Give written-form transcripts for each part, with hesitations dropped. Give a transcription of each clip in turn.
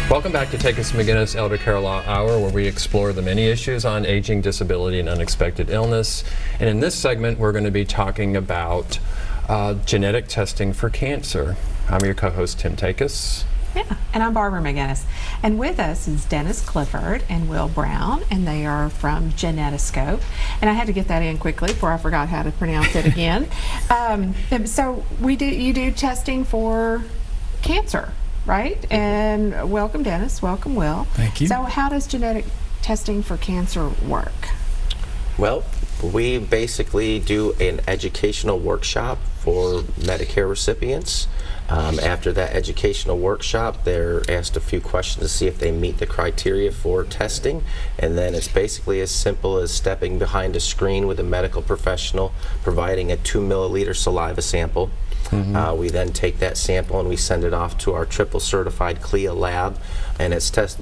Welcome back to Takacs McGinnis Elder Care Law Hour, where we explore the many issues on aging, disability, and unexpected illness. And in this segment, we're going to be talking about genetic testing for cancer. I'm your co-host, Tim Takacs. Yeah, and I'm Barbara McGinnis. And with us is Dennis Clifford and Will Brown, and they are from Genetiscope. And I had to get that in quickly before I forgot how to pronounce it again. So you do testing for cancer, right? And welcome, Dennis. Welcome, Will. Thank you. So how does genetic testing for cancer work? Well, we basically do an educational workshop for Medicare recipients. After that educational workshop, they're asked a few questions to see if they meet the criteria for testing, and then it's basically as simple as stepping behind a screen with a medical professional, providing a 2 milliliter saliva sample. We then take that sample and we send it off to our triple certified CLIA lab, and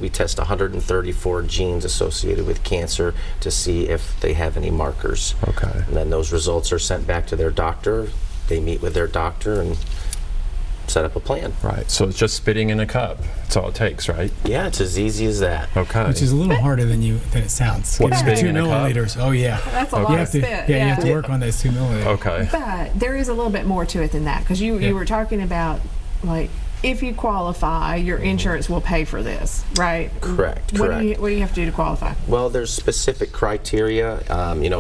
we test 134 genes associated with cancer to see if they have any markers. Okay. And then those results are sent back to their doctor. They meet with their doctor and set up a plan. Right, so it's just spitting in a cup. That's all it takes, right? Yeah, it's as easy as that. Okay. Which is a little harder than it sounds. What, Getting spitting 2 in a cup? milliliters. Oh yeah. That's a lot of spit. You have to work on those 2 milliliters. Okay. But there is a little bit more to it than that, because you were talking about, like, if you qualify, your insurance will pay for this, right? Correct. What do you have to do to qualify? Well, there's specific criteria,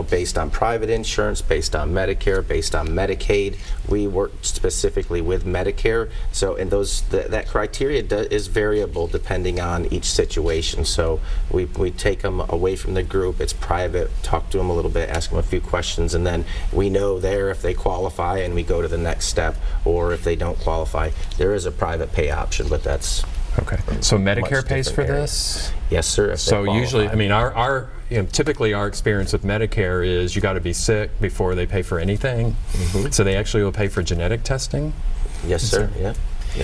based on private insurance, based on Medicare, based on Medicaid. We work specifically with Medicare, so and that criteria is variable depending on each situation. So we take them away from the group. It's private. Talk to them a little bit, ask them a few questions, and then we know there if they qualify, and we go to the next step. Or if they don't qualify, there is a private pay option, but that's Okay. So Medicare pays for area. this? Yes, sir. If they So qualify. usually, I mean, typically our experience with Medicare is you got to be sick before they pay for anything. So they actually will pay for genetic testing? Yes, sir. Yeah.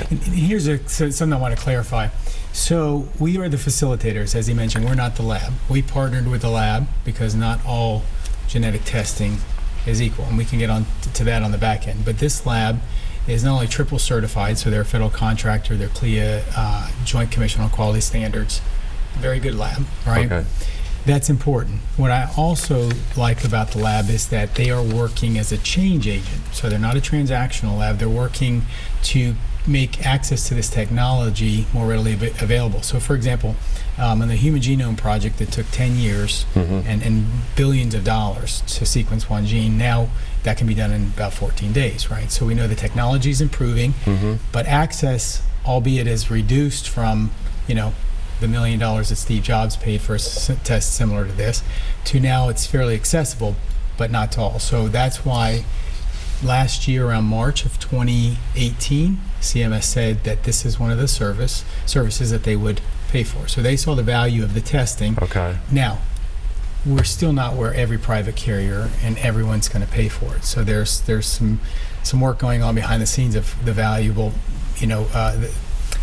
And here's something I want to clarify. So we are the facilitators, as he mentioned. We're not the lab. We partnered with the lab because not all genetic testing is equal, and we can get on to that on the back end. But this lab is not only triple certified, so they're a federal contractor, they're CLIA, Joint Commission on Quality Standards, very good lab, right? Okay. That's important. What I also like about the lab is that they are working as a change agent. So they're not a transactional lab, they're working to make access to this technology more readily available. So for example, on the Human Genome Project that took 10 years and billions of dollars to sequence one gene, now that can be done in about 14 days, right? So we know the technology is improving, but access, albeit is reduced from, the $1 million that Steve Jobs paid for a test similar to this, to now it's fairly accessible, but not to all. So that's why last year, around March of 2018, CMS said that this is one of the services that they would pay for. So they saw the value of the testing. Okay. Now, we're still not where every private carrier and everyone's going to pay for it. So there's some work going on behind the scenes of the valuable,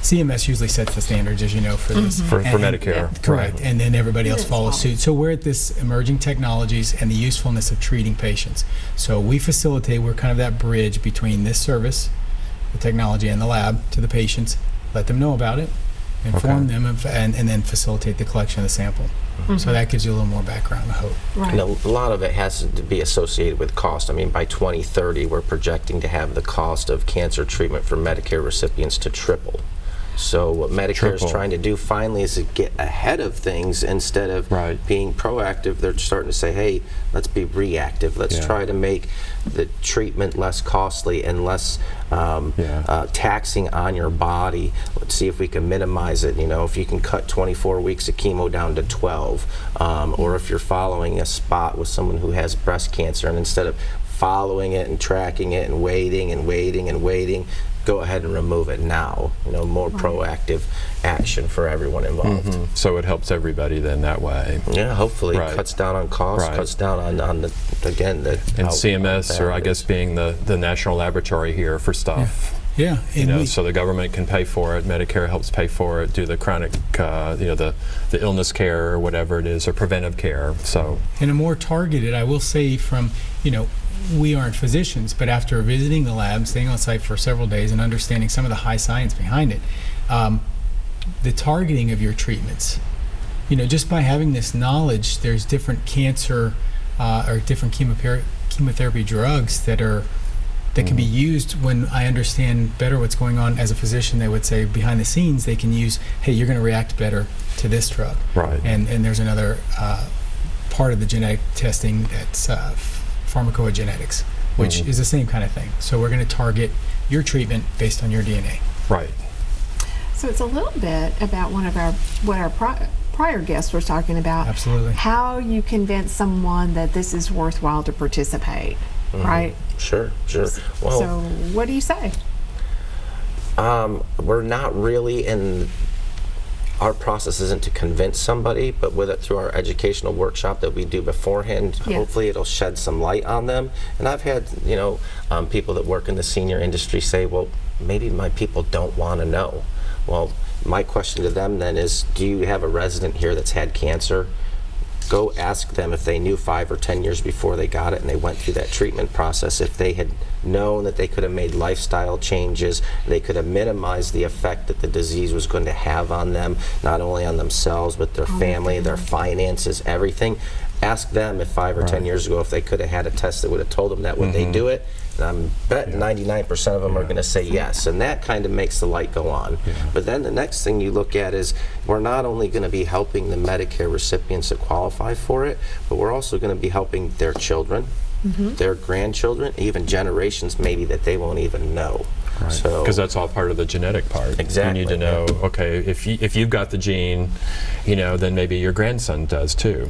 CMS usually sets the standards, as you know, for this. For Medicare. Yeah, correct. And then everybody else follows suit. So we're at this emerging technologies and the usefulness of treating patients. So we facilitate, we're kind of that bridge between this service, the technology, and the lab to the patients, let them know about it, inform them, and then facilitate the collection of the sample. So that gives you a little more background, I hope. Right. And a lot of it has to be associated with cost. I mean, by 2030, we're projecting to have the cost of cancer treatment for Medicare recipients to triple. So what Medicare is trying to do finally is to get ahead of things instead of being proactive. They're starting to say, hey, let's be reactive. Let's try to make the treatment less costly and less taxing on your body. Let's see if we can minimize it. If you can cut 24 weeks of chemo down to 12, or if you're following a spot with someone who has breast cancer, and instead of following it and tracking it and waiting and waiting and waiting, go ahead and remove it now. More proactive action for everyone involved. So it helps everybody then that way. Yeah, hopefully it cuts down on costs, cuts down on the and CMS, or I guess being the national laboratory here for stuff. Yeah, so the government can pay for it. Medicare helps pay for it. Do the chronic, the illness care or whatever it is, or preventive care. So and a more targeted, I will say, from we aren't physicians, but after visiting the lab, staying on site for several days, and understanding some of the high science behind it, the targeting of your treatments. Just by having this knowledge, there's different cancer or different chemotherapy drugs that can be used. When I understand better what's going on as a physician, they would say behind the scenes they can use, hey, you're going to react better to this drug. Right. And there's another part of the genetic testing that's pharmacogenetics, which is the same kind of thing. So we're going to target your treatment based on your DNA. Right. So it's a little bit about what our prior guest was talking about. Absolutely. How you convince someone that this is worthwhile to participate, right? Sure. Well, so what do you say? We're not really in. Our process isn't to convince somebody, but with it through our educational workshop that we do beforehand, hopefully it'll shed some light on them. And I've had, people that work in the senior industry say, well, maybe my people don't want to know. Well, my question to them then is, do you have a resident here that's had cancer? Go ask them if they knew 5 or 10 years before they got it and they went through that treatment process, if they had known that they could have made lifestyle changes, they could have minimized the effect that the disease was going to have on them, not only on themselves, but their family, their finances, everything. Ask them if 5 or 10 years ago, if they could have had a test that would have told them that, would they do it? And I'm betting 99% of them are going to say yes, and that kind of makes the light go on. But then the next thing you look at is, we're not only going to be helping the Medicare recipients that qualify for it, but we're also going to be helping their children, their grandchildren, even generations maybe that they won't even know. Right. So, because that's all part of the genetic part. Exactly. You need to know, okay, if you've got the gene, then maybe your grandson does too.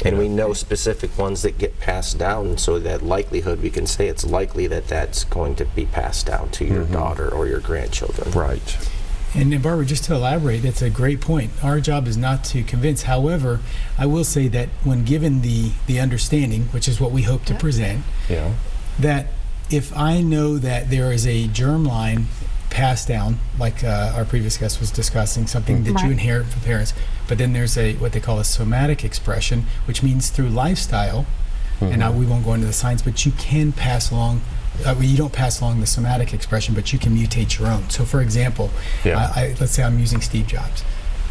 And we know specific ones that get passed down, so that likelihood, we can say it's likely that that's going to be passed down to your daughter or your grandchildren. Right. And then Barbara, just to elaborate, that's a great point. Our job is not to convince. However, I will say that when given the understanding, which is what we hope to present, that if I know that there is a germline passed down, like our previous guest was discussing, something that you inherit from parents, but then there's what they call a somatic expression, which means through lifestyle, and now we won't go into the science, but you can pass along, you don't pass along the somatic expression, but you can mutate your own. So for example, let's say I'm using Steve Jobs.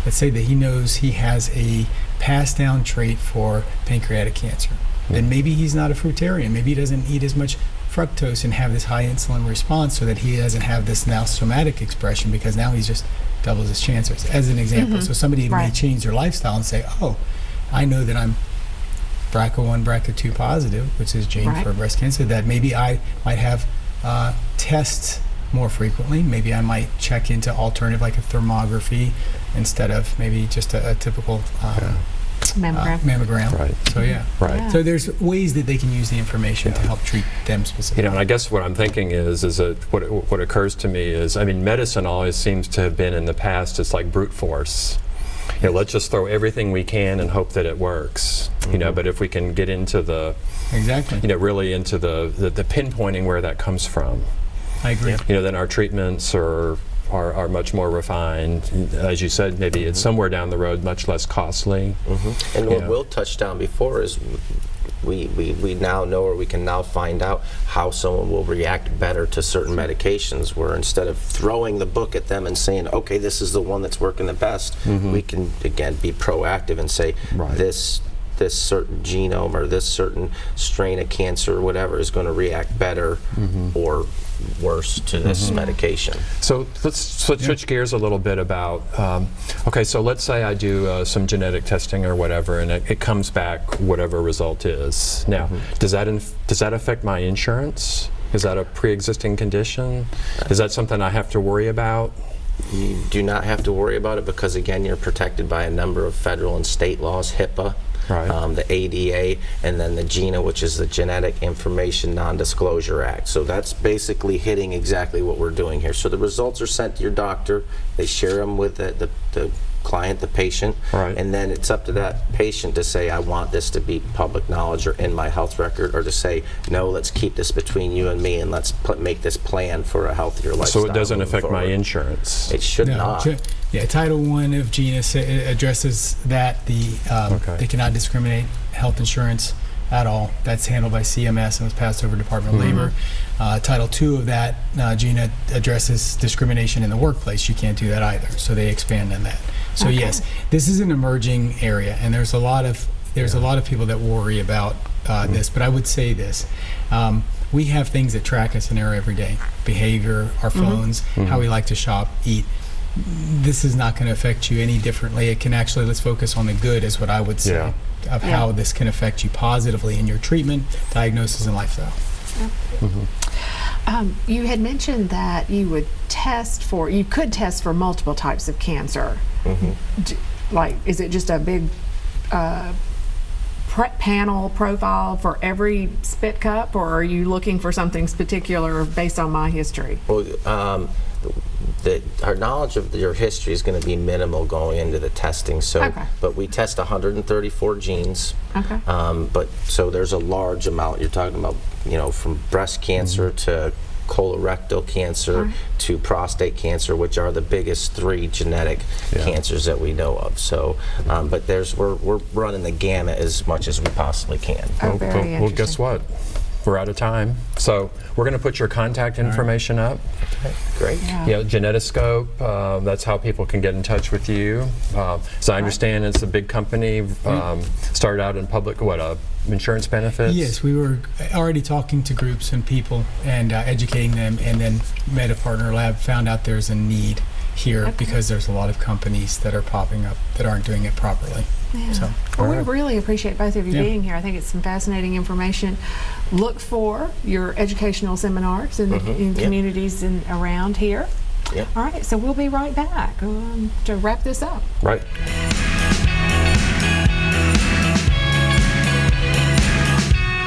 Let's say that he knows he has a passed down trait for pancreatic cancer. Then maybe he's not a fruitarian. Maybe he doesn't eat as much fructose and have this high insulin response, so that he doesn't have this now somatic expression, because now he's just doubles his chances, as an example. So somebody may change their lifestyle and say, oh, I know that I'm BRCA1, BRCA2 positive, which is gene for breast cancer, that maybe I might have tests more frequently. Maybe I might check into alternative, like a thermography, instead of maybe just a typical mammogram. Right. So So there's ways that they can use the information to help treat them specifically. And I guess what I'm thinking is that what occurs to me is, medicine always seems to have been in the past, it's like brute force. Let's just throw everything we can and hope that it works. But if we can get into the really into the pinpointing where that comes from, I agree. Then our treatments are much more refined. As you said, maybe it's somewhere down the road much less costly. And what Will touched on before is we now know, or we can now find out how someone will react better to certain medications, where instead of throwing the book at them and saying, okay, this is the one that's working the best, we can again be proactive and say, this certain genome or this certain strain of cancer or whatever is going to react better or worse to this medication. So let's switch gears a little bit about, okay, so let's say I do some genetic testing or whatever, and it comes back whatever result is. Now, does that affect my insurance? Is that a pre-existing condition? Is that something I have to worry about? You do not have to worry about it, because again, you're protected by a number of federal and state laws, HIPAA, the ADA, and then the GINA, which is the Genetic Information Non-Disclosure Act. So that's basically hitting exactly what we're doing here. So the results are sent to your doctor, they share them with the client, the patient, and then it's up to that patient to say, I want this to be public knowledge or in my health record, or to say, no, let's keep this between you and me, and let's make this plan for a healthier lifestyle. So it doesn't affect my insurance? It should not. Title I of GINA addresses that they cannot discriminate health insurance at all. That's handled by CMS and was passed over to Department of Labor. Title II of that, Gina, addresses discrimination in the workplace. You can't do that either, so they expand on that. So yes, this is an emerging area, and there's a lot of people that worry about this. But I would say this: we have things that track us in our everyday behavior, our phones, how we like to shop, eat. This is not going to affect you any differently. It can actually, let's focus on the good, is what I would say, of how this can affect you positively in your treatment, diagnosis, and lifestyle. You had mentioned that you could test for multiple types of cancer. Like, is it just a big panel profile for every spit cup, or are you looking for something particular based on my history? Well, our knowledge of your history is going to be minimal going into the testing. So, but we test 134 genes. But so there's a large amount. You're talking about, from breast cancer to colorectal cancer to prostate cancer, which are the biggest 3 genetic cancers that we know of. So, but we're running the gamut as much as we possibly can. Well, guess what? We're out of time. So we're going to put your contact information up. Great. Genetiscope, that's how people can get in touch with you. So I understand it's a big company, started out in public, insurance benefits? Yes, we were already talking to groups and people and educating them, and then met a partner lab, found out there's a need here because there's a lot of companies that are popping up that aren't doing it properly. So, well, we really appreciate both of you being here. I think it's some fascinating information. Look for your educational seminars in communities around here. All right, so we'll be right back to wrap this up. Right.